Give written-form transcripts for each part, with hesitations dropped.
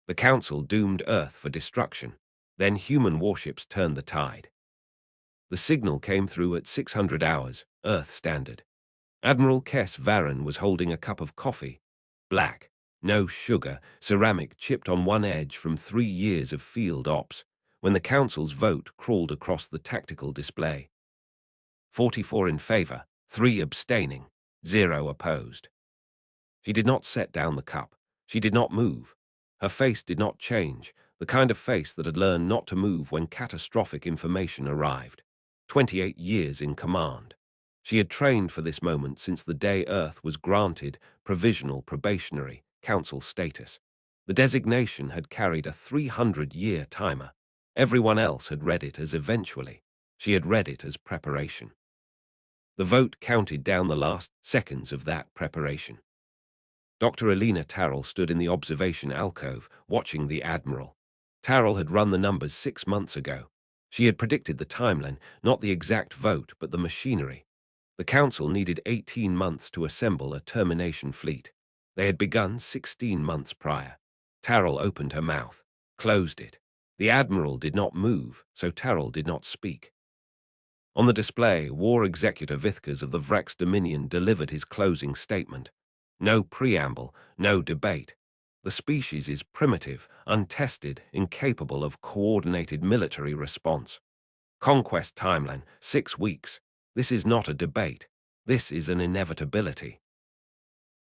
The Council doomed Earth for destruction. Then human warships turned the tide. The signal came through at 600 hours, Earth standard. Admiral Kes Varren was holding a cup of coffee. Black, no sugar, ceramic chipped on one edge from 3 years of field ops, when the Council's vote crawled across the tactical display. 44 in favor, 3 abstaining, 0 opposed. She did not set down the cup. She did not move. Her face did not change, the kind of face that had learned not to move when catastrophic information arrived. 28 years in command. She had trained for this moment since the day Earth was granted provisional probationary council status. The designation had carried a 300-year timer. Everyone else had read it as eventually. She had read it as preparation. The vote counted down the last seconds of that preparation. Dr. Alina Tarrell stood in the observation alcove, watching the Admiral. Tarrell had run the numbers 6 months ago. She had predicted the timeline, not the exact vote, but the machinery. The Council needed 18 months to assemble a termination fleet. They had begun 16 months prior. Tarrell opened her mouth, closed it. The Admiral did not move, so Tarrell did not speak. On the display, War Executor Vithkas of the Vrex Dominion delivered his closing statement. No preamble, no debate. The species is primitive, untested, incapable of coordinated military response. Conquest timeline, 6 weeks. This is not a debate. This is an inevitability.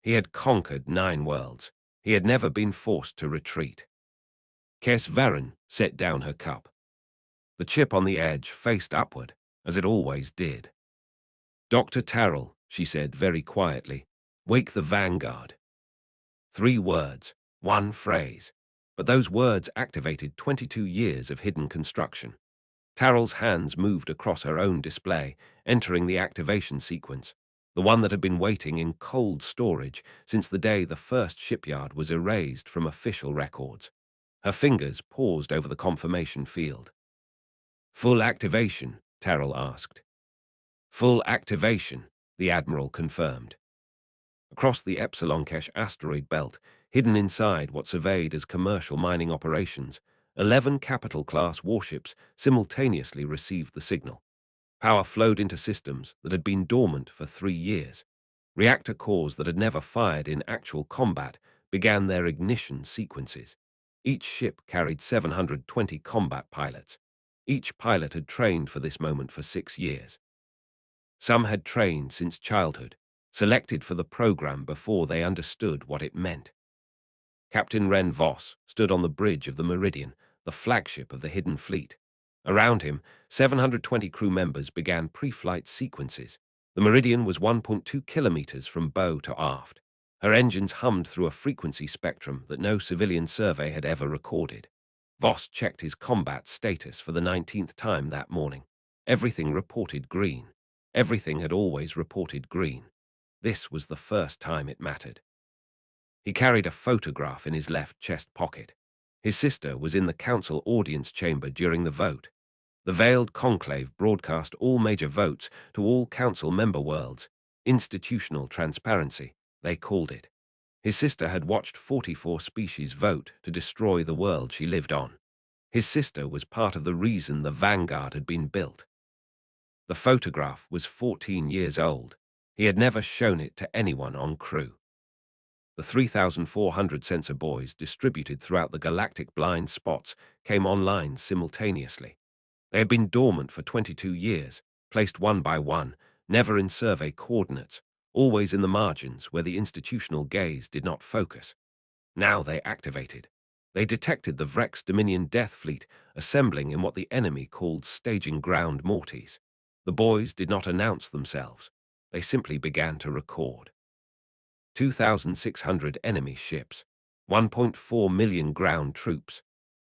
He had conquered 9 worlds. He had never been forced to retreat. Kes Varren set down her cup. The chip on the edge faced upward, as it always did. Dr. Tarrell, she said very quietly, wake the vanguard. 3 words, 1 phrase. But those words activated 22 years of hidden construction. Tarrell's hands moved across her own display, entering the activation sequence, the one that had been waiting in cold storage since the day the first shipyard was erased from official records. Her fingers paused over the confirmation field. Full activation, Tarrell asked. Full activation, the Admiral confirmed. Across the Epsilon-Kesh asteroid belt, hidden inside what surveyed as commercial mining operations, 11 capital-class warships simultaneously received the signal. Power flowed into systems that had been dormant for 3 years. Reactor cores that had never fired in actual combat began their ignition sequences. Each ship carried 720 combat pilots. Each pilot had trained for this moment for 6 years. Some had trained since childhood, selected for the program before they understood what it meant. Captain Ren Voss stood on the bridge of the Meridian, the flagship of the hidden fleet. Around him, 720 crew members began pre-flight sequences. The Meridian was 1.2 kilometers from bow to aft. Her engines hummed through a frequency spectrum that no civilian survey had ever recorded. Voss checked his combat status for the 19th time that morning. Everything reported green. Everything had always reported green. This was the first time it mattered. He carried a photograph in his left chest pocket. His sister was in the council audience chamber during the vote. The veiled conclave broadcast all major votes to all council member worlds. Institutional transparency, they called it. His sister had watched 44 species vote to destroy the world she lived on. His sister was part of the reason the Vanguard had been built. The photograph was 14 years old. He had never shown it to anyone on crew. The 3,400 sensor buoys distributed throughout the galactic blind spots came online simultaneously. They had been dormant for 22 years, placed one by one, never in survey coordinates, always in the margins where the institutional gaze did not focus. Now they activated. They detected the Vrex Dominion Death Fleet assembling in what the enemy called staging ground morties. The buoys did not announce themselves. They simply began to record. 2,600 enemy ships, 1.4 million ground troops.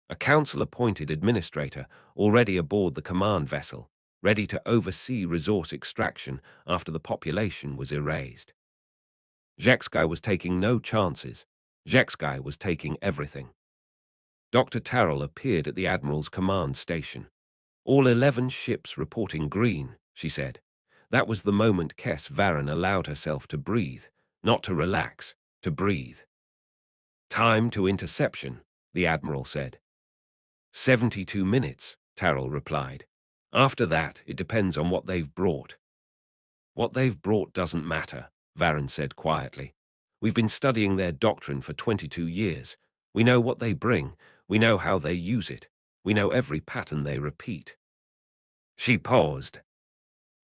A council-appointed administrator already aboard the command vessel, ready to oversee resource extraction after the population was erased. Zhexkai was taking no chances. Zhexkai was taking everything. Dr. Tarrell appeared at the Admiral's command station. All 11 ships reporting green, she said. That was the moment Kes Varren allowed herself to breathe, not to relax, to breathe. Time to interception, the admiral said. 72 minutes, Tyrrell replied. After that, it depends on what they've brought. What they've brought doesn't matter, Varren said quietly. We've been studying their doctrine for 22 years. We know what they bring. We know how they use it. We know every pattern they repeat. She paused.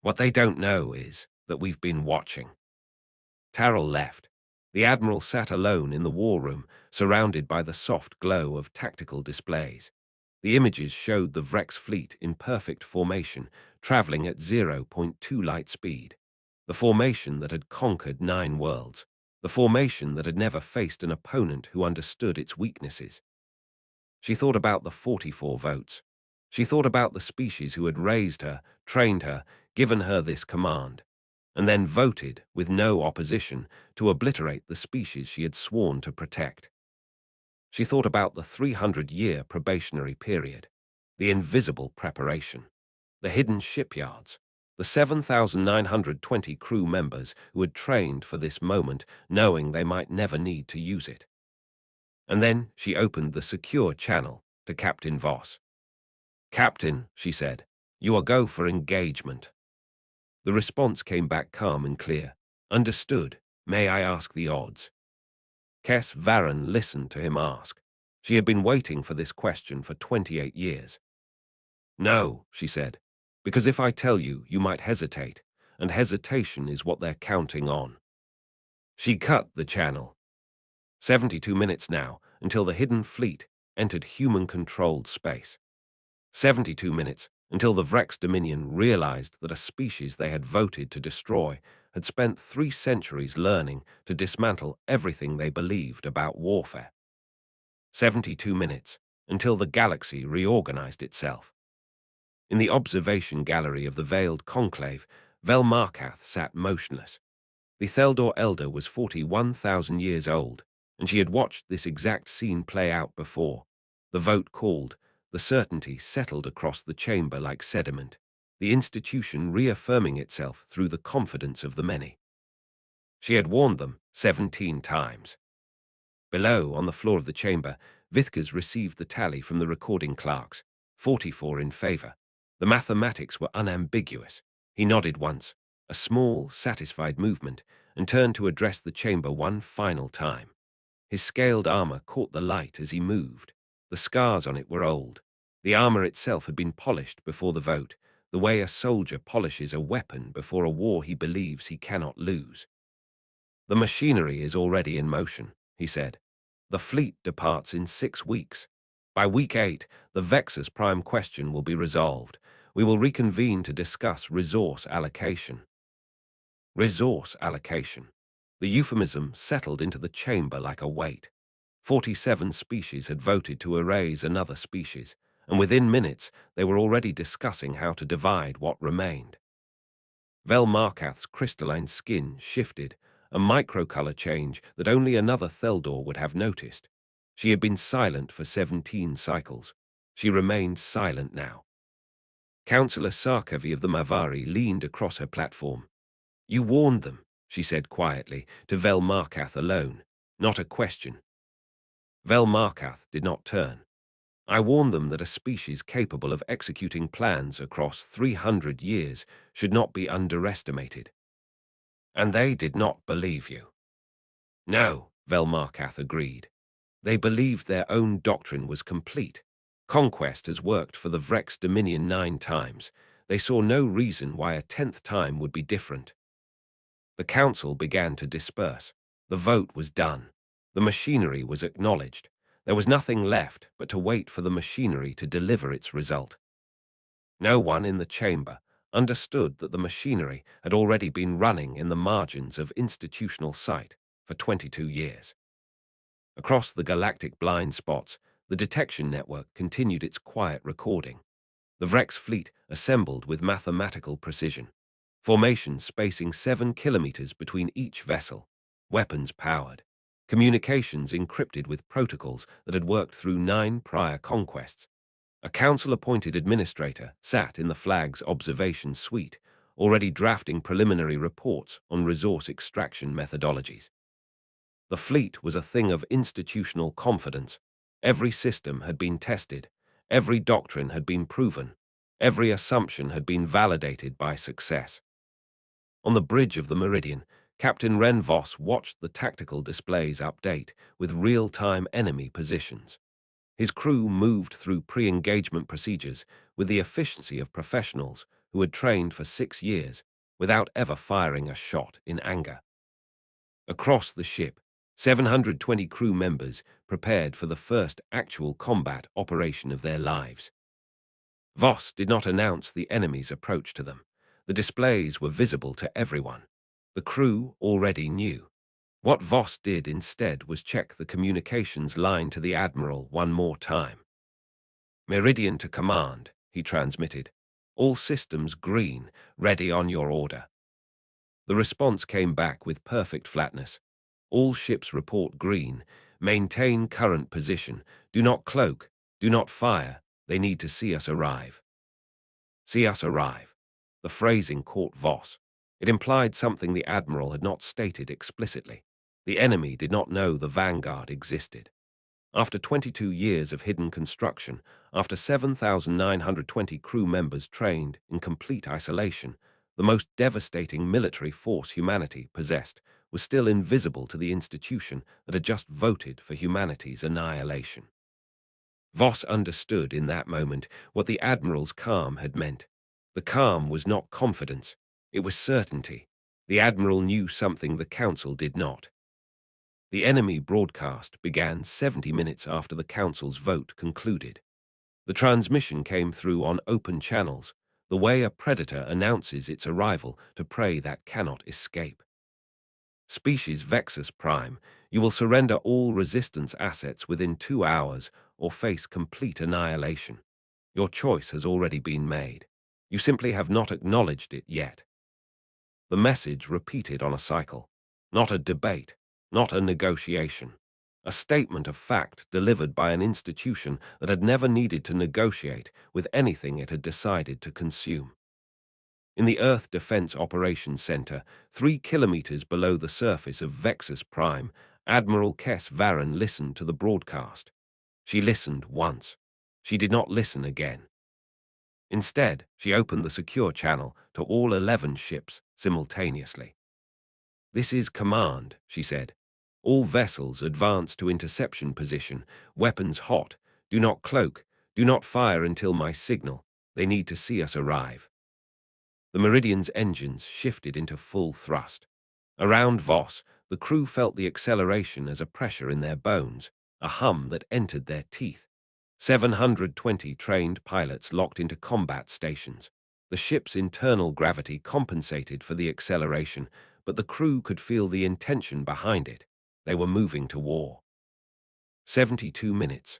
What they don't know is that we've been watching. Tyrrell left. The admiral sat alone in the war room, surrounded by the soft glow of tactical displays. The images showed the Vrex fleet in perfect formation, traveling at 0.2 light speed. The formation that had conquered 9 worlds. The formation that had never faced an opponent who understood its weaknesses. She thought about the 44 votes. She thought about the species who had raised her, trained her, given her this command, and then voted, with no opposition, to obliterate the species she had sworn to protect. She thought about the 300-year probationary period, the invisible preparation, the hidden shipyards, the 7,920 crew members who had trained for this moment, knowing they might never need to use it. And then she opened the secure channel to Captain Voss. "Captain," she said, "you are go for engagement." The response came back calm and clear. "Understood. May I ask the odds?" Kess Varren listened to him ask. She had been waiting for this question for 28 years. "No," she said, "because if I tell you, you might hesitate, and hesitation is what they're counting on." She cut the channel. 72 minutes now, until the hidden fleet entered human-controlled space. 72 minutes, until the Vrex Dominion realized that a species they had voted to destroy had spent 3 centuries learning to dismantle everything they believed about warfare. 72 minutes, until the galaxy reorganized itself. In the observation gallery of the Veiled Conclave, Vel Markath sat motionless. The Theldor Elder was 41,000 years old, and she had watched this exact scene play out before. The vote called, the certainty settled across the chamber like sediment, the institution reaffirming itself through the confidence of the many. She had warned them 17 times. Below, on the floor of the chamber, Vithkas received the tally from the recording clerks, 44 in favor. The mathematics were unambiguous. He nodded once, a small, satisfied movement, and turned to address the chamber one final time. His scaled armor caught the light as he moved. The scars on it were old. The armor itself had been polished before the vote, the way a soldier polishes a weapon before a war he believes he cannot lose. "The machinery is already in motion," he said. "The fleet departs in 6 weeks. By week 8, the Vexus Prime question will be resolved. We will reconvene to discuss resource allocation." Resource allocation. The euphemism settled into the chamber like a weight. 47 species had voted to erase another species, and within minutes they were already discussing how to divide what remained. Vel Markath's crystalline skin shifted, a microcolor change that only another Theldor would have noticed. She had been silent for 17 cycles. She remained silent now. Councillor Sarkavi of the Mavari leaned across her platform. "You warned them," she said quietly, to Vel Markath alone, not a question. Vel Markath did not turn. "I warned them that a species capable of executing plans across 300 years should not be underestimated." "And they did not believe you." "No," Vel Markath agreed. "They believed their own doctrine was complete. Conquest has worked for the Vrex Dominion 9 times. They saw no reason why a 10th time would be different." The council began to disperse. The vote was done. The machinery was acknowledged. There was nothing left but to wait for the machinery to deliver its result. No one in the chamber understood that the machinery had already been running in the margins of institutional sight for 22 years. Across the galactic blind spots, the detection network continued its quiet recording. The Vrex fleet assembled with mathematical precision. Formations spacing 7 kilometers between each vessel, weapons powered, communications encrypted with protocols that had worked through 9 prior conquests. A council-appointed administrator sat in the flag's observation suite, already drafting preliminary reports on resource extraction methodologies. The fleet was a thing of institutional confidence. Every system had been tested, every doctrine had been proven, every assumption had been validated by success. On the bridge of the Meridian, Captain Ren Voss watched the tactical displays update with real-time enemy positions. His crew moved through pre-engagement procedures with the efficiency of professionals who had trained for 6 years without ever firing a shot in anger. Across the ship, 720 crew members prepared for the first actual combat operation of their lives. Voss did not announce the enemy's approach to them. The displays were visible to everyone. The crew already knew. What Voss did instead was check the communications line to the Admiral one more time. "Meridian to command," he transmitted. "All systems green, ready on your order." The response came back with perfect flatness. "All ships report green. Maintain current position. Do not cloak. Do not fire. They need to see us arrive." See us arrive. The phrasing caught Voss. It implied something the Admiral had not stated explicitly. The enemy did not know the Vanguard existed. After 22 years of hidden construction, after 7,920 crew members trained in complete isolation, the most devastating military force humanity possessed was still invisible to the institution that had just voted for humanity's annihilation. Voss understood in that moment what the Admiral's calm had meant. The calm was not confidence, it was certainty. The Admiral knew something the Council did not. The enemy broadcast began 70 minutes after the Council's vote concluded. The transmission came through on open channels, the way a predator announces its arrival to prey that cannot escape. Species Vexus Prime, you will surrender all resistance assets within 2 hours or face complete annihilation. Your choice has already been made. You simply have not acknowledged it yet. The message repeated on a cycle. Not a debate, not a negotiation. A statement of fact delivered by an institution that had never needed to negotiate with anything it had decided to consume. In the Earth Defense Operations Center, 3 kilometers below the surface of Vexus Prime, Admiral Kess Varren listened to the broadcast. She listened once. She did not listen again. Instead, she opened the secure channel to all 11 ships simultaneously. "This is command," she said. "All vessels advance to interception position, weapons hot. Do not cloak. Do not fire until my signal. They need to see us arrive." The Meridian's engines shifted into full thrust. Around Voss, the crew felt the acceleration as a pressure in their bones, a hum that entered their teeth. 720 trained pilots locked into combat stations. The ship's internal gravity compensated for the acceleration, but the crew could feel the intention behind it. They were moving to war. 72 minutes.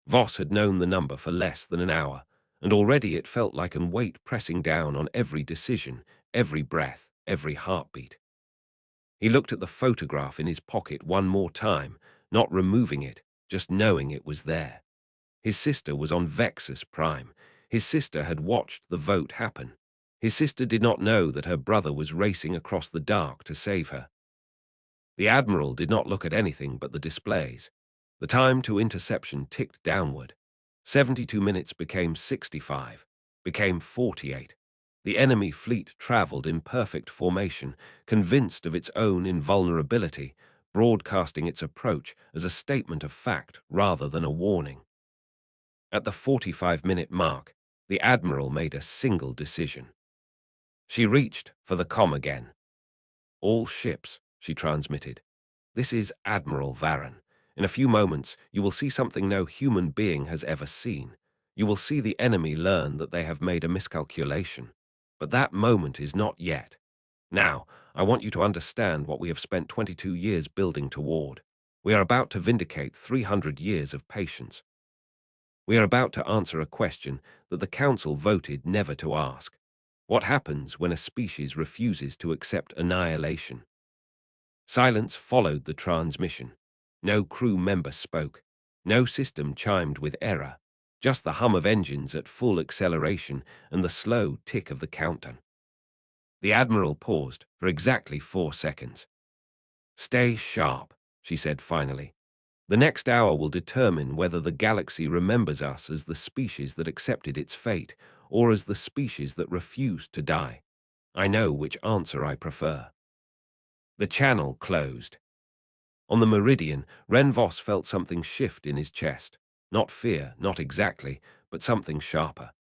Voss had known the number for less than an hour, and already it felt like a weight pressing down on every decision, every breath, every heartbeat. He looked at the photograph in his pocket one more time, not removing it, just knowing it was there. His sister was on Vexus Prime. His sister had watched the vote happen. His sister did not know that her brother was racing across the dark to save her. The Admiral did not look at anything but the displays. The time to interception ticked downward. 72 minutes became 65, became 48. The enemy fleet traveled in perfect formation, convinced of its own invulnerability, broadcasting its approach as a statement of fact rather than a warning. At the 45-minute mark, the Admiral made a single decision. She reached for the comm again. "All ships," she transmitted. "This is Admiral Varren. In a few moments, you will see something no human being has ever seen. You will see the enemy learn that they have made a miscalculation. But that moment is not yet. Now, I want you to understand what we have spent 22 years building toward. We are about to vindicate 300 years of patience. We are about to answer a question that the Council voted never to ask. What happens when a species refuses to accept annihilation?" Silence followed the transmission. No crew member spoke. No system chimed with error. Just the hum of engines at full acceleration and the slow tick of the countdown. The Admiral paused for exactly 4 seconds. "Stay sharp," she said finally. The next hour will determine whether the galaxy remembers us as the species that accepted its fate or as the species that refused to die. I know which answer I prefer." The channel closed. On the meridian, Ren Voss felt something shift in his chest. Not fear, not exactly, but something sharper.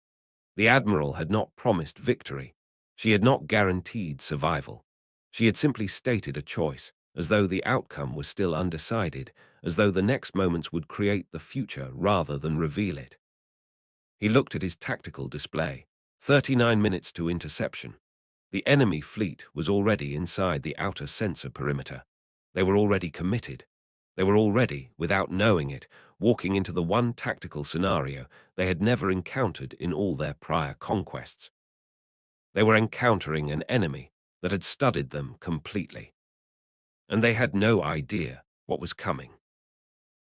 The Admiral had not promised victory. She had not guaranteed survival. She had simply stated a choice, as though the outcome was still undecided, as though the next moments would create the future rather than reveal it. He looked at his tactical display. 39 minutes to interception. The enemy fleet was already inside the outer sensor perimeter. They were already committed. They were already, without knowing it, walking into the one tactical scenario they had never encountered in all their prior conquests. They were encountering an enemy that had studied them completely. And they had no idea what was coming.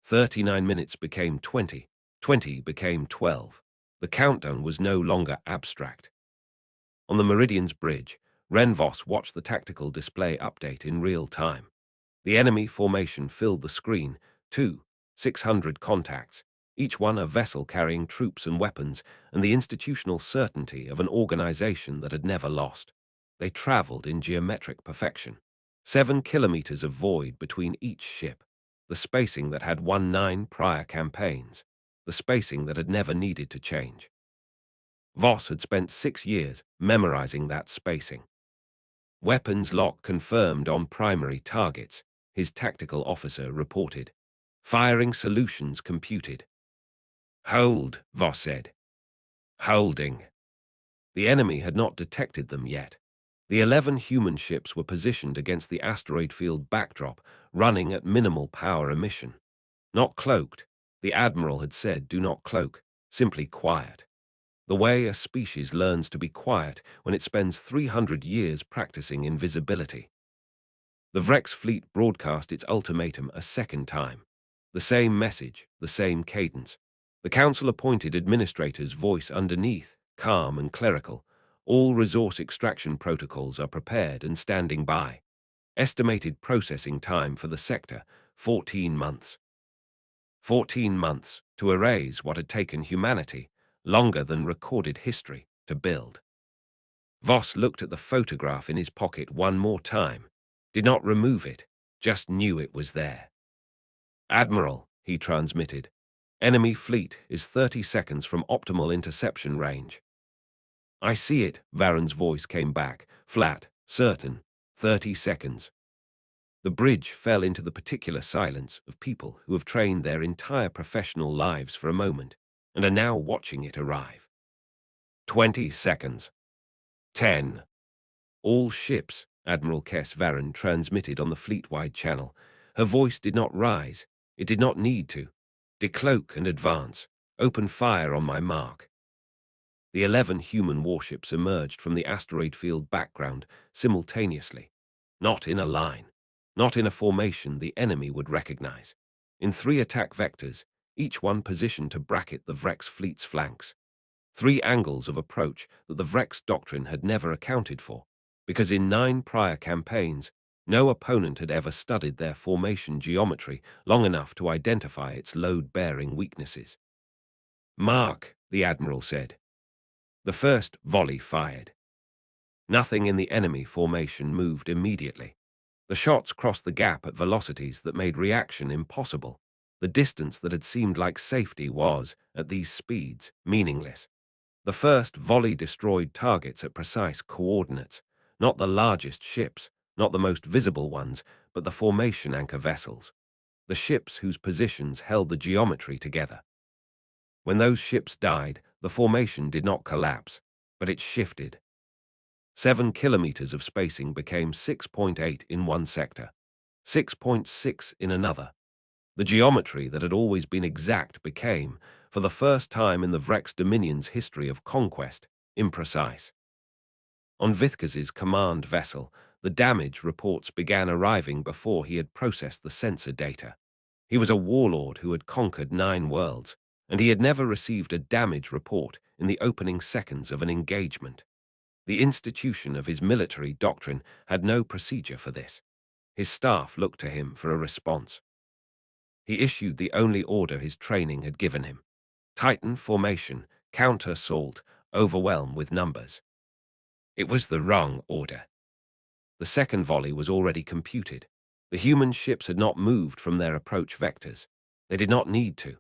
39 minutes became 20. 20 became 12. The countdown was no longer abstract. On the Meridian's bridge, Ren Voss watched the tactical display update in real time. The enemy formation filled the screen, 600 contacts, each one a vessel carrying troops and weapons, and the institutional certainty of an organization that had never lost. They traveled in geometric perfection. 7 kilometers of void between each ship, the spacing that had won 9 prior campaigns, the spacing that had never needed to change. Voss had spent 6 years memorizing that spacing. Weapons lock confirmed on primary targets, his tactical officer reported. Firing solutions computed. "Hold," Voss said. "Holding." The enemy had not detected them yet. The 11 human ships were positioned against the asteroid field backdrop, running at minimal power emission. Not cloaked. The Admiral had said, "Do not cloak, simply quiet." The way a species learns to be quiet when it spends 300 years practicing invisibility. The Vrex fleet broadcast its ultimatum a second time. The same message, the same cadence. The council-appointed administrator's voice underneath, calm and clerical. All resource extraction protocols are prepared and standing by. Estimated processing time for the sector, 14 months. 14 months to erase what had taken humanity, longer than recorded history, to build. Voss looked at the photograph in his pocket one more time, did not remove it, just knew it was there. "Admiral," he transmitted, "enemy fleet is 30 seconds from optimal interception range." "I see it," Varen's voice came back, flat, certain. 30 seconds. The bridge fell into the particular silence of people who have trained their entire professional lives for a moment and are now watching it arrive. 20 seconds. 10. "All ships," Admiral Kess Varen transmitted on the fleet-wide channel. Her voice did not rise. It did not need to. "Decloak and advance. Open fire on my mark." The 11 human warships emerged from the asteroid field background simultaneously. Not in a line. Not in a formation the enemy would recognize. In 3 attack vectors, each one positioned to bracket the Vrex fleet's flanks. 3 angles of approach that the Vrex doctrine had never accounted for, because in 9 prior campaigns, no opponent had ever studied their formation geometry long enough to identify its load-bearing weaknesses. "Mark," the Admiral said. The first volley fired. Nothing in the enemy formation moved immediately. The shots crossed the gap at velocities that made reaction impossible. The distance that had seemed like safety was, at these speeds, meaningless. The first volley destroyed targets at precise coordinates, not the largest ships, not the most visible ones, but the formation anchor vessels, the ships whose positions held the geometry together. When those ships died, the formation did not collapse, but it shifted. 7 kilometers of spacing became 6.8 in one sector, 6.6 in another. The geometry that had always been exact became, for the first time in the Vrex Dominion's history of conquest, imprecise. On Vithkas's command vessel, the damage reports began arriving before he had processed the sensor data. He was a warlord who had conquered 9 worlds, and he had never received a damage report in the opening seconds of an engagement. The institution of his military doctrine had no procedure for this. His staff looked to him for a response. He issued the only order his training had given him. Titan formation, counter-assault, overwhelm with numbers. It was the wrong order. The second volley was already computed. The human ships had not moved from their approach vectors. They did not need to.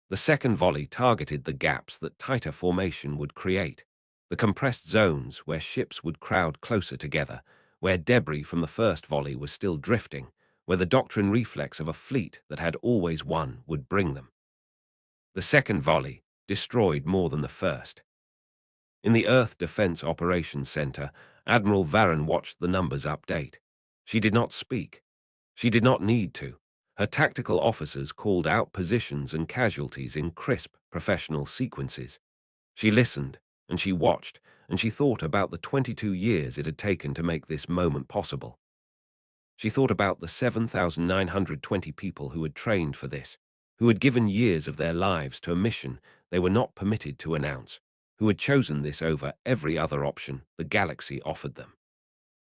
The second volley targeted the gaps that tighter formation would create, the compressed zones where ships would crowd closer together, where debris from the first volley was still drifting, where the doctrine reflex of a fleet that had always won would bring them. The second volley destroyed more than the first. In the Earth Defense Operations Center, Admiral Varren watched the numbers update. She did not speak. She did not need to. Her tactical officers called out positions and casualties in crisp, professional sequences. She listened, and she watched, and she thought about the 22 years it had taken to make this moment possible. She thought about the 7,920 people who had trained for this, who had given years of their lives to a mission they were not permitted to announce, who had chosen this over every other option the galaxy offered them,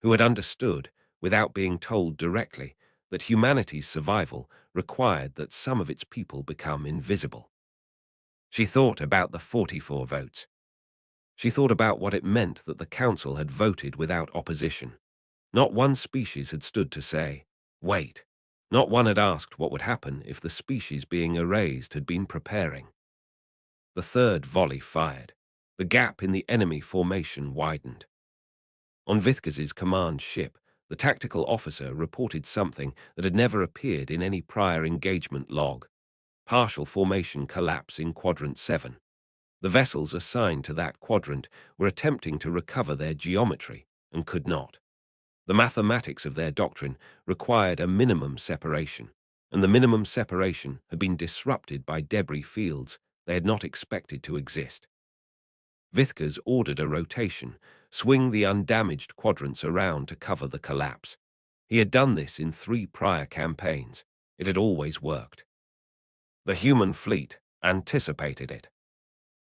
who had understood, without being told directly, that humanity's survival required that some of its people become invisible. She thought about the 44 votes. She thought about what it meant that the Council had voted without opposition. Not one species had stood to say, wait. Not one had asked what would happen if the species being erased had been preparing. The third volley fired. The gap in the enemy formation widened. On Vithkas's command ship, the tactical officer reported something that had never appeared in any prior engagement log. Partial formation collapse in Quadrant 7. The vessels assigned to that quadrant were attempting to recover their geometry and could not. The mathematics of their doctrine required a minimum separation, and the minimum separation had been disrupted by debris fields they had not expected to exist. Vithkas ordered a rotation, swing the undamaged quadrants around to cover the collapse. He had done this in 3 prior campaigns. It had always worked. The human fleet anticipated it.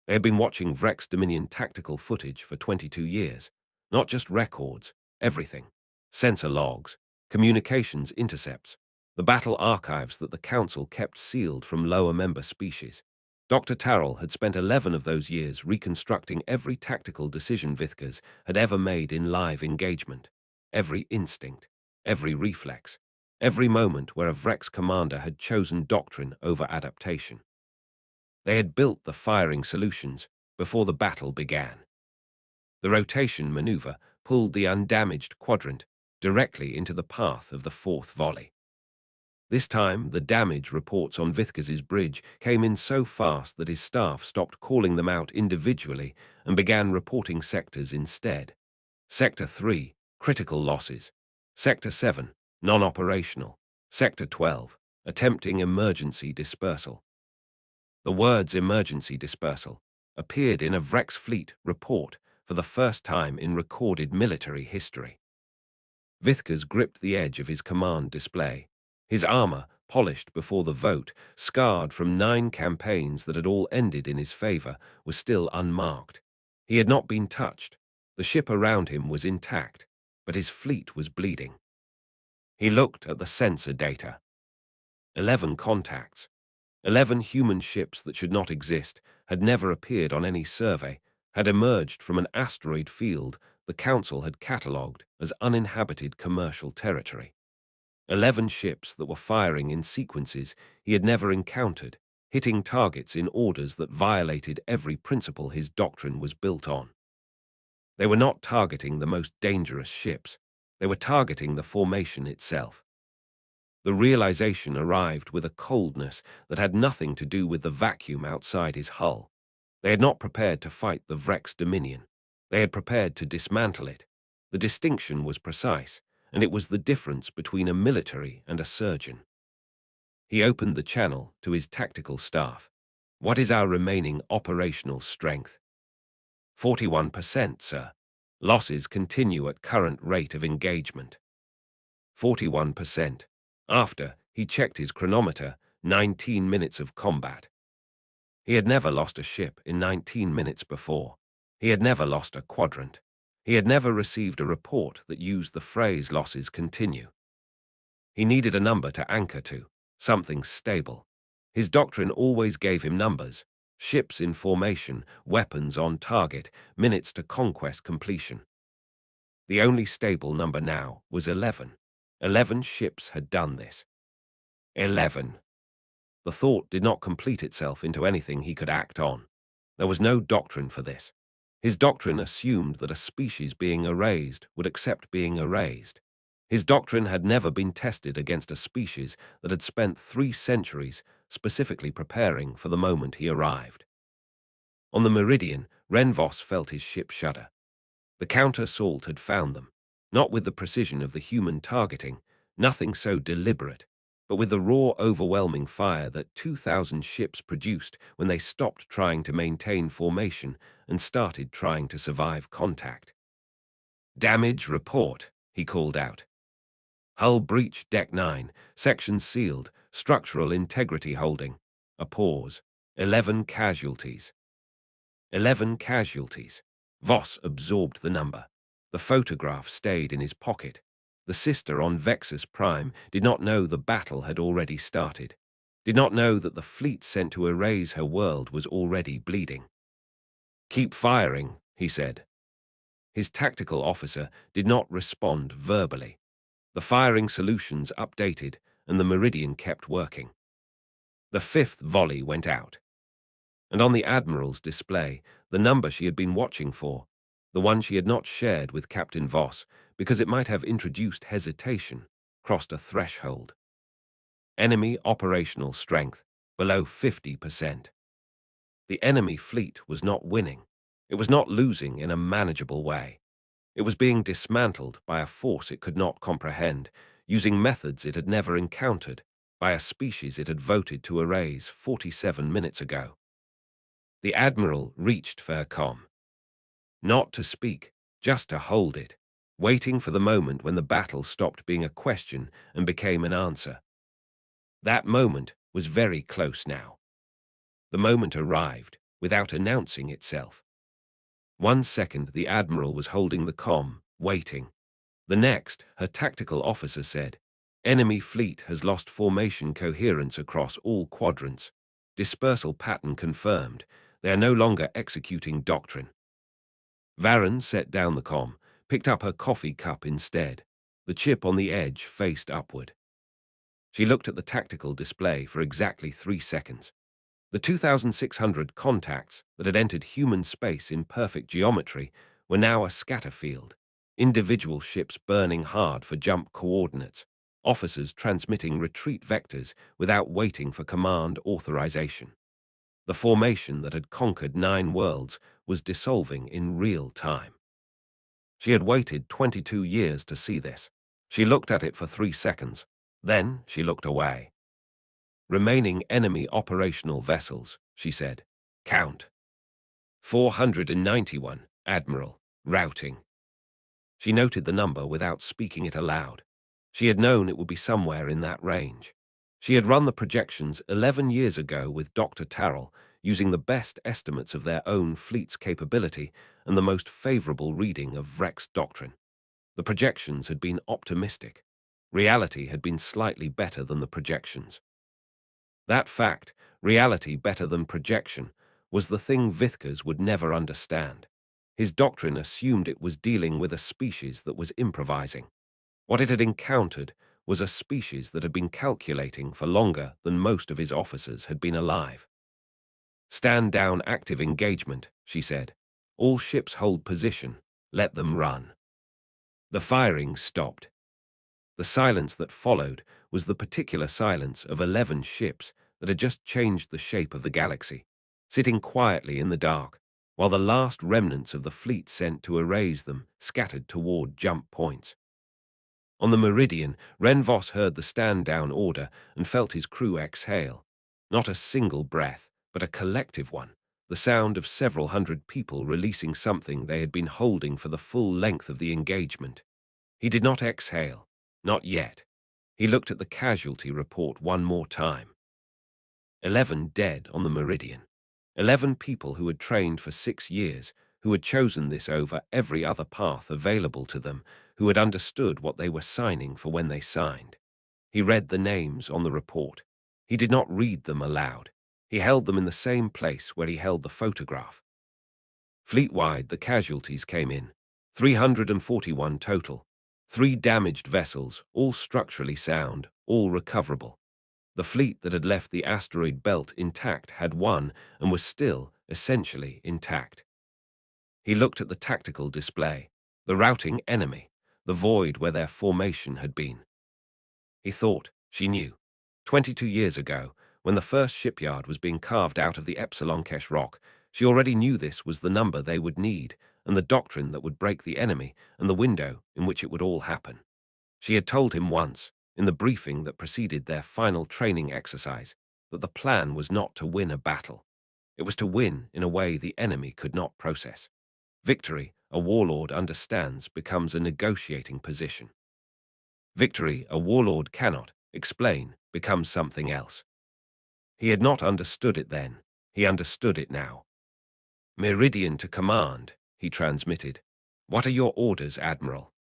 They had been watching Vrex Dominion tactical footage for 22 years, not just records, everything. Sensor logs, communications intercepts, the battle archives that the Council kept sealed from lower member species. Dr. Tarrell had spent 11 of those years reconstructing every tactical decision Vithkas had ever made in live engagement, every instinct, every reflex, every moment where a Vrex commander had chosen doctrine over adaptation. They had built the firing solutions before the battle began. The rotation maneuver pulled the undamaged quadrant directly into the path of the fourth volley. This time, the damage reports on Vithkas's bridge came in so fast that his staff stopped calling them out individually and began reporting sectors instead. Sector 3, critical losses. Sector 7, non-operational. Sector 12, attempting emergency dispersal. The words emergency dispersal appeared in a Vrex fleet report for the first time in recorded military history. Vithkas gripped the edge of his command display. His armor, polished before the vote, scarred from 9 campaigns that had all ended in his favor, was still unmarked. He had not been touched. The ship around him was intact, but his fleet was bleeding. He looked at the sensor data. 11 contacts. 11 human ships that should not exist, had never appeared on any survey, had emerged from an asteroid field the Council had catalogued as uninhabited commercial territory. 11 ships that were firing in sequences he had never encountered, hitting targets in orders that violated every principle his doctrine was built on. They were not targeting the most dangerous ships. They were targeting the formation itself. The realization arrived with a coldness that had nothing to do with the vacuum outside his hull. They had not prepared to fight the Vrex Dominion. They had prepared to dismantle it. The distinction was precise, and it was the difference between a military and a surgeon. He opened the channel to his tactical staff. What is our remaining operational strength? 41%, sir. Losses continue at current rate of engagement. 41%. After, he checked his chronometer, 19 minutes of combat. He had never lost a ship in 19 minutes before. He had never lost a quadrant. He had never received a report that used the phrase losses continue. He needed a number to anchor to, something stable. His doctrine always gave him numbers: ships in formation, weapons on target, minutes to conquest completion. The only stable number now was 11. 11 ships had done this. 11. The thought did not complete itself into anything he could act on. There was no doctrine for this. His doctrine assumed that a species being erased would accept being erased. His doctrine had never been tested against a species that had spent 3 centuries specifically preparing for the moment he arrived. On the Meridian, Renvos felt his ship shudder. The counter-assault had found them, not with the precision of the human targeting, nothing so deliberate, but with the raw, overwhelming fire that 2,000 ships produced when they stopped trying to maintain formation and started trying to survive contact. "Damage report," he called out. "Hull breach, deck 9, sections sealed, structural integrity holding." A pause. 11 casualties. 11 casualties. Voss absorbed the number. The photograph stayed in his pocket. The sister on Vexus Prime did not know the battle had already started, did not know that the fleet sent to erase her world was already bleeding. "Keep firing," he said. His tactical officer did not respond verbally. The firing solutions updated, and the Meridian kept working. The 5th volley went out. And on the Admiral's display, the number she had been watching for, the one she had not shared with Captain Voss because it might have introduced hesitation, crossed a threshold. Enemy operational strength below 50%. The enemy fleet was not winning. It was not losing in a manageable way. It was being dismantled by a force it could not comprehend, using methods it had never encountered, by a species it had voted to erase 47 minutes ago. The Admiral reached for her comm. Not to speak, just to hold it, waiting for the moment when the battle stopped being a question and became an answer. That moment was very close now. The moment arrived, without announcing itself. 1 second the Admiral was holding the comm, waiting. The next, her tactical officer said, "Enemy fleet has lost formation coherence across all quadrants. Dispersal pattern confirmed. They are no longer executing doctrine." Varen set down the comm, picked up her coffee cup instead. The chip on the edge faced upward. She looked at the tactical display for exactly 3 seconds. The 2,600 contacts that had entered human space in perfect geometry were now a scatter field. Individual ships burning hard for jump coordinates. Officers transmitting retreat vectors without waiting for command authorization. The formation that had conquered 9 worlds was dissolving in real time. She had waited 22 years to see this. She looked at it for 3 seconds. Then she looked away. "Remaining enemy operational vessels," she said. "Count." 491, Admiral. Routing. She noted the number without speaking it aloud. She had known it would be somewhere in that range. She had run the projections 11 years ago with Dr. Tarrell, using the best estimates of their own fleet's capability and the most favorable reading of Vreck's doctrine. The projections had been optimistic. Reality had been slightly better than the projections. That fact, reality better than projection, was the thing Vithkas would never understand. His doctrine assumed it was dealing with a species that was improvising. What it had encountered was a species that had been calculating for longer than most of his officers had been alive. "Stand down active engagement," she said. "All ships hold position. Let them run." The firing stopped. The silence that followed was the particular silence of 11 ships that had just changed the shape of the galaxy, sitting quietly in the dark, while the last remnants of the fleet sent to erase them scattered toward jump points. On the Meridian, Renvos heard the stand-down order and felt his crew exhale. Not a single breath, but a collective one, the sound of several hundred people releasing something they had been holding for the full length of the engagement. He did not exhale. Not yet. He looked at the casualty report one more time. 11 dead on the Meridian. 11 people who had trained for 6 years, who had chosen this over every other path available to them, who had understood what they were signing for when they signed. He read the names on the report. He did not read them aloud. He held them in the same place where he held the photograph. Fleet-wide, the casualties came in. 341 total. 3 damaged vessels, all structurally sound, all recoverable. The fleet that had left the asteroid belt intact had won and was still, essentially, intact. He looked at the tactical display, the routing enemy, the void where their formation had been. He thought she knew. 22 years ago, when the first shipyard was being carved out of the Epsilon Kesh rock, she already knew this was the number they would need, and the doctrine that would break the enemy, and the window in which it would all happen. She had told him once, in the briefing that preceded their final training exercise, that the plan was not to win a battle. It was to win in a way the enemy could not process. Victory, a warlord understands, becomes a negotiating position. Victory, a warlord cannot explain, becomes something else. He had not understood it then. He understood it now. "Meridian to command," he transmitted. "What are your orders, Admiral?"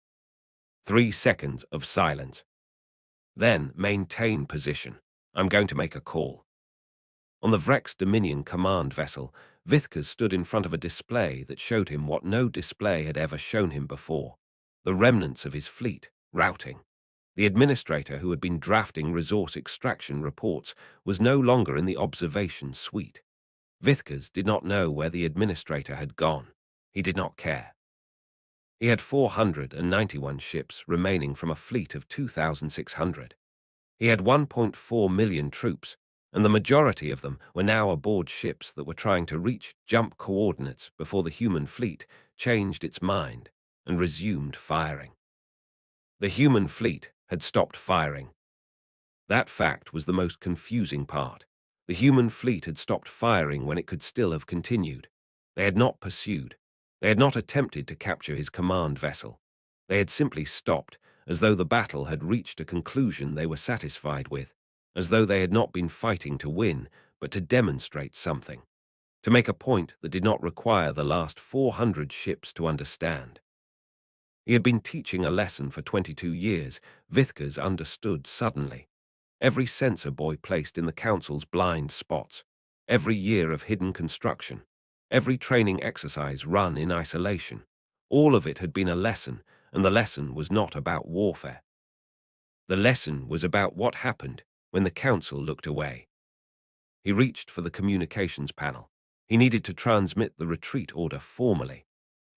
3 seconds of silence. Then, maintain position. I'm going to make a call. On the Vrex Dominion command vessel, Vithkas stood in front of a display that showed him what no display had ever shown him before. The remnants of his fleet, routing. The administrator who had been drafting resource extraction reports was no longer in the observation suite. Vithkas did not know where the administrator had gone. He did not care. He had 491 ships remaining from a fleet of 2,600. He had 1.4 million troops, and the majority of them were now aboard ships that were trying to reach jump coordinates before the human fleet changed its mind and resumed firing. The human fleet had stopped firing. That fact was the most confusing part. The human fleet had stopped firing when it could still have continued. They had not pursued. They had not attempted to capture his command vessel. They had simply stopped, as though the battle had reached a conclusion they were satisfied with, as though they had not been fighting to win, but to demonstrate something, to make a point that did not require the last 400 ships to understand. He had been teaching a lesson for 22 years. Vithkas understood suddenly. Every sensor buoy placed in the Council's blind spots, every year of hidden construction, every training exercise run in isolation, all of it had been a lesson, and the lesson was not about warfare. The lesson was about what happened when the Council looked away. He reached for the communications panel. He needed to transmit the retreat order formally.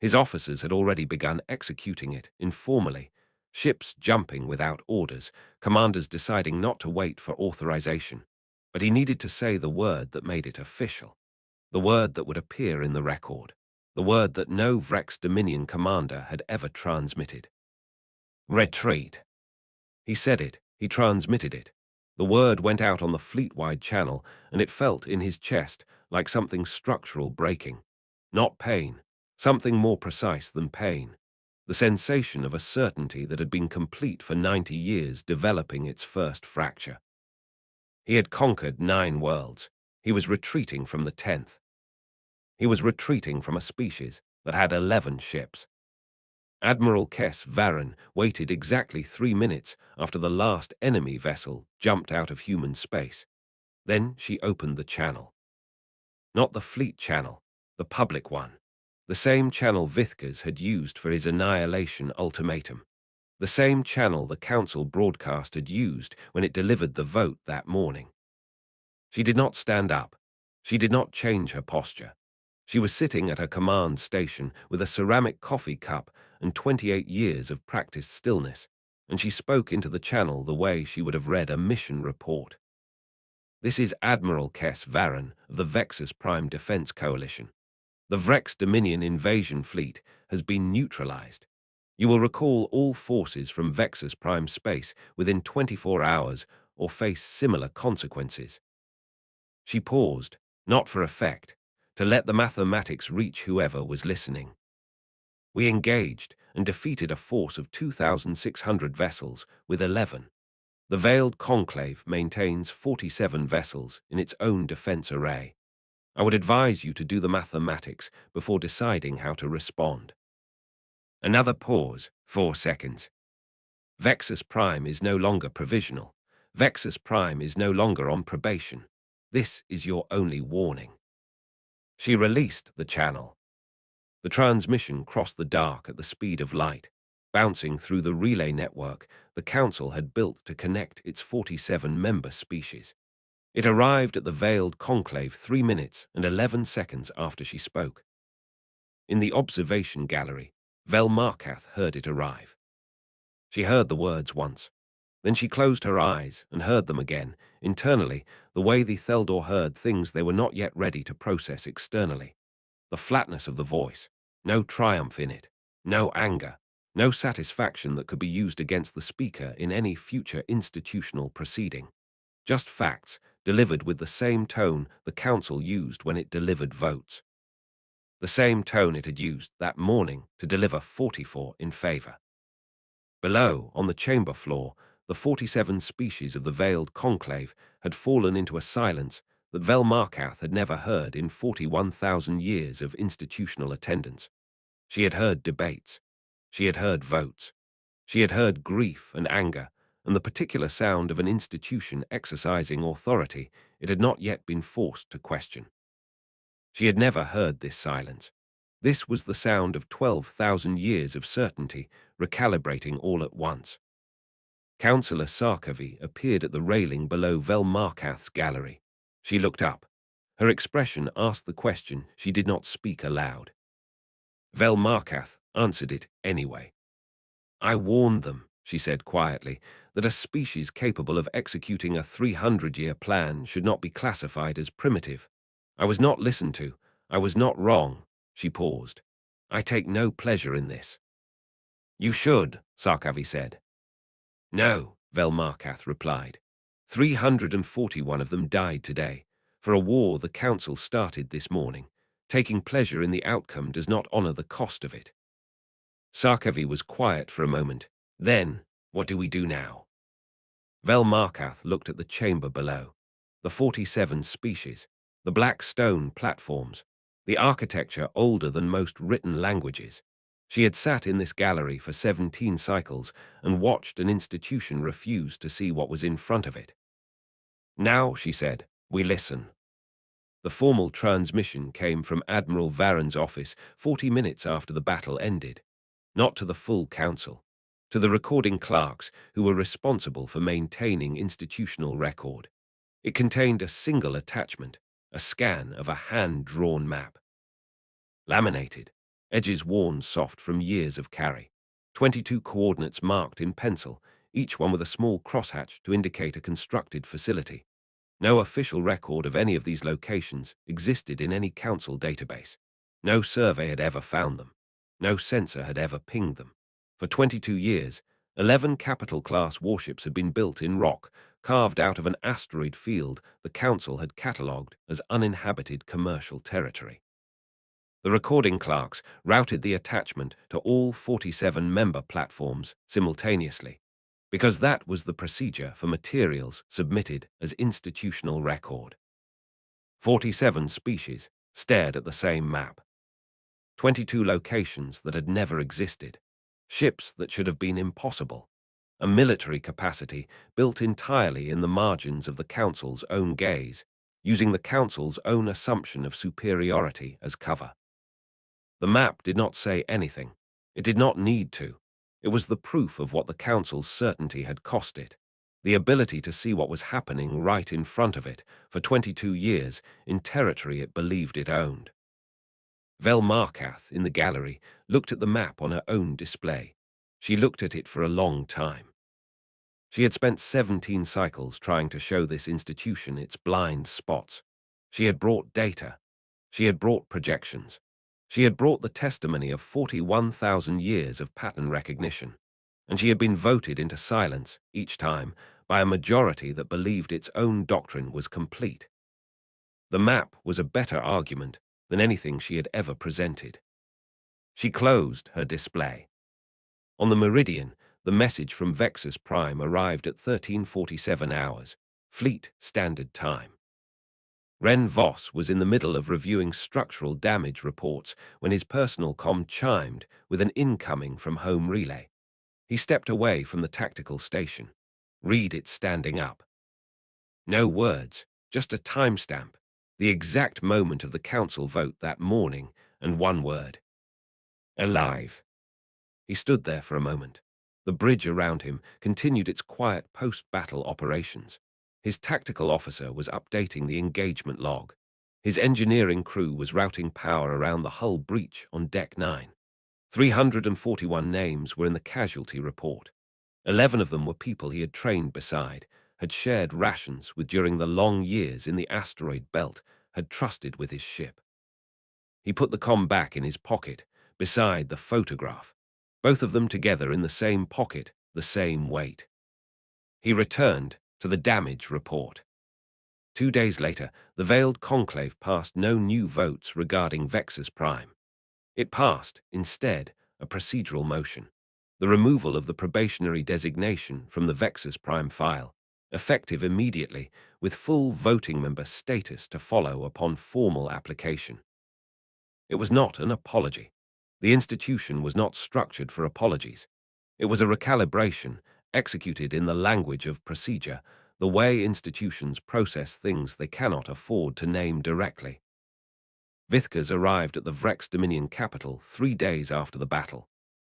His officers had already begun executing it informally, ships jumping without orders, commanders deciding not to wait for authorization. But he needed to say the word that made it official, the word that would appear in the record, the word that no Vrex Dominion commander had ever transmitted. Retreat. He said it, he transmitted it. The word went out on the fleet-wide channel, and it felt in his chest like something structural breaking. Not pain, something more precise than pain. The sensation of a certainty that had been complete for 90 years developing its first fracture. He had conquered 9 worlds. He was retreating from the 10th. He was retreating from a species that had 11 ships. Admiral Kess Varren waited exactly 3 minutes after the last enemy vessel jumped out of human space. Then she opened the channel. Not the fleet channel, the public one. The same channel Vithkas had used for his annihilation ultimatum. The same channel the Council broadcast had used when it delivered the vote that morning. She did not stand up. She did not change her posture. She was sitting at her command station with a ceramic coffee cup and 28 years of practiced stillness, and she spoke into the channel the way she would have read a mission report. "This is Admiral Kess Varren of the Vexus Prime Defense Coalition. The Vrex Dominion invasion fleet has been neutralized. You will recall all forces from Vexus Prime space within 24 hours or face similar consequences." She paused, not for effect, to let the mathematics reach whoever was listening. "We engaged and defeated a force of 2,600 vessels with 11. The Veiled Conclave maintains 47 vessels in its own defense array. I would advise you to do the mathematics before deciding how to respond." Another pause, 4 seconds. Vexus Prime is no longer provisional. Vexus Prime is no longer on probation. This is your only warning." She released the channel. The transmission crossed the dark at the speed of light. Bouncing through the relay network the Council had built to connect its 47 member species. It arrived at the veiled conclave 3 minutes and 11 seconds after she spoke. In the observation gallery, Velmarkath heard it arrive. She heard the words once. Then she closed her eyes and heard them again, internally, the way the Theldor heard things they were not yet ready to process externally. The flatness of the voice, no triumph in it, no anger, no satisfaction that could be used against the speaker in any future institutional proceeding. Just facts, delivered with the same tone the Council used when it delivered votes. The same tone it had used that morning to deliver 44 in favor. Below, on the chamber floor, the 47 species of the veiled conclave had fallen into a silence that Velmarkath had never heard in 41,000 years of institutional attendance. She had heard debates. She had heard votes. She had heard grief and anger, and the particular sound of an institution exercising authority it had not yet been forced to question. She had never heard this silence. This was the sound of 12,000 years of certainty recalibrating all at once. Councillor Sarkovi appeared at the railing below Velmarkath's gallery. She looked up. Her expression asked the question she did not speak aloud. Velmarkath answered it anyway. "I warned them," she said quietly, "that a species capable of executing a 300-year plan should not be classified as primitive. I was not listened to. I was not wrong." She paused. "I take no pleasure in this." "You should," Sarkovi said. "No," Velmarkath replied. 341 of them died today, for a war the Council started this morning. Taking pleasure in the outcome does not honor the cost of it. Sarkovi was quiet for a moment. Then, what do we do now? Velmarkath looked at the chamber below. The 47 species, the black stone platforms, the architecture older than most written languages. She had sat in this gallery for 17 cycles and watched an institution refuse to see what was in front of it. "Now," she said, "we listen." The formal transmission came from Admiral Varen's office 40 minutes after the battle ended. Not to the full council, to the recording clerks who were responsible for maintaining institutional record. It contained a single attachment, a scan of a hand-drawn map. Laminated, edges worn soft from years of carry. 22 coordinates marked in pencil, each one with a small crosshatch to indicate a constructed facility. No official record of any of these locations existed in any council database. No survey had ever found them. No sensor had ever pinged them. For 22 years, 11 capital-class warships had been built in rock, carved out of an asteroid field the Council had catalogued as uninhabited commercial territory. The recording clerks routed the attachment to all 47 member platforms simultaneously, because that was the procedure for materials submitted as institutional record. 47 species stared at the same map. 22 locations that had never existed, ships that should have been impossible, a military capacity built entirely in the margins of the Council's own gaze, using the Council's own assumption of superiority as cover. The map did not say anything. It did not need to. It was the proof of what the Council's certainty had cost it, the ability to see what was happening right in front of it for 22 years in territory it believed it owned. Velmarkath, in the gallery, looked at the map on her own display. She looked at it for a long time. She had spent 17 cycles trying to show this institution its blind spots. She had brought data. She had brought projections. She had brought the testimony of 41,000 years of pattern recognition. And she had been voted into silence, each time, by a majority that believed its own doctrine was complete. The map was a better argument than anything she had ever presented. She closed her display. On the meridian, the message from Vexus Prime arrived at 13:47 hours, Fleet Standard Time. Ren Voss was in the middle of reviewing structural damage reports when his personal comm chimed with an incoming from home relay. He stepped away from the tactical station. Read it standing up. No words, just a timestamp, the exact moment of the council vote that morning, and one word. Alive. He stood there for a moment. The bridge around him continued its quiet post-battle operations. His tactical officer was updating the engagement log. His engineering crew was routing power around the hull breach on Deck 9. 341 names were in the casualty report. 11 of them were people he had trained beside, had shared rations with during the long years in the asteroid belt, had trusted with his ship. He put the comm back in his pocket, beside the photograph. Both of them together in the same pocket, the same weight. He returned to the damage report. 2 days later, the veiled conclave passed no new votes regarding Vexus Prime. It passed, instead, a procedural motion, the removal of the probationary designation from the Vexus Prime file, effective immediately, with full voting member status to follow upon formal application. It was not an apology. The institution was not structured for apologies. It was a recalibration, executed in the language of procedure, the way institutions process things they cannot afford to name directly. Vithkas arrived at the Vrex Dominion capital 3 days after the battle.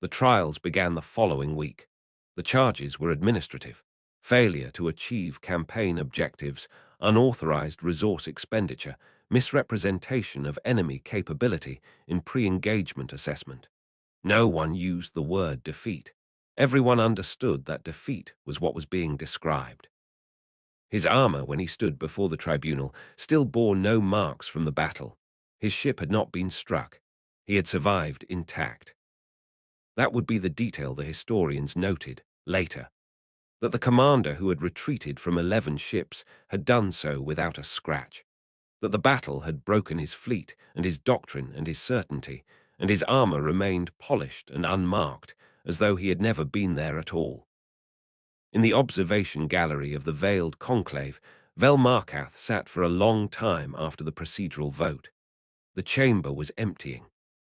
The trials began the following week. The charges were administrative: failure to achieve campaign objectives, unauthorized resource expenditure, misrepresentation of enemy capability in pre-engagement assessment. No one used the word defeat. Everyone understood that defeat was what was being described. His armor, when he stood before the tribunal, still bore no marks from the battle. His ship had not been struck. He had survived intact. That would be the detail the historians noted later, that the commander who had retreated from 11 ships had done so without a scratch, that the battle had broken his fleet and his doctrine and his certainty, and his armor remained polished and unmarked, as though he had never been there at all. In the observation gallery of the veiled conclave, Vel Markath sat for a long time after the procedural vote. The chamber was emptying.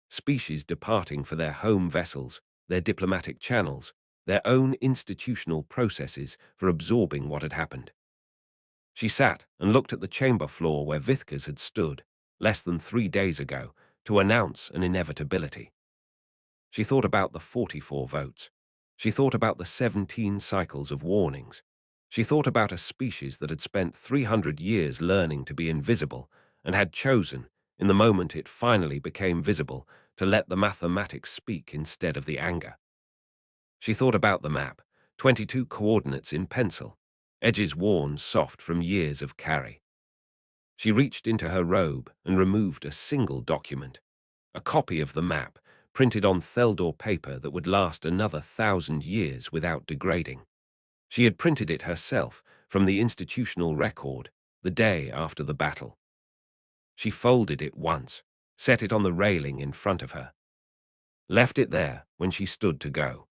Species departing for their home vessels, their diplomatic channels, their own institutional processes for absorbing what had happened. She sat and looked at the chamber floor where Vithkas had stood, less than 3 days ago, to announce an inevitability. She thought about the 44 votes. She thought about the 17 cycles of warnings. She thought about a species that had spent 300 years learning to be invisible and had chosen, in the moment it finally became visible, to let the mathematics speak instead of the anger. She thought about the map, 22 coordinates in pencil, edges worn soft from years of carry. She reached into her robe and removed a single document, a copy of the map, printed on Theldor paper that would last another 1,000 years without degrading. She had printed it herself from the institutional record the day after the battle. She folded it once, set it on the railing in front of her, left it there when she stood to go.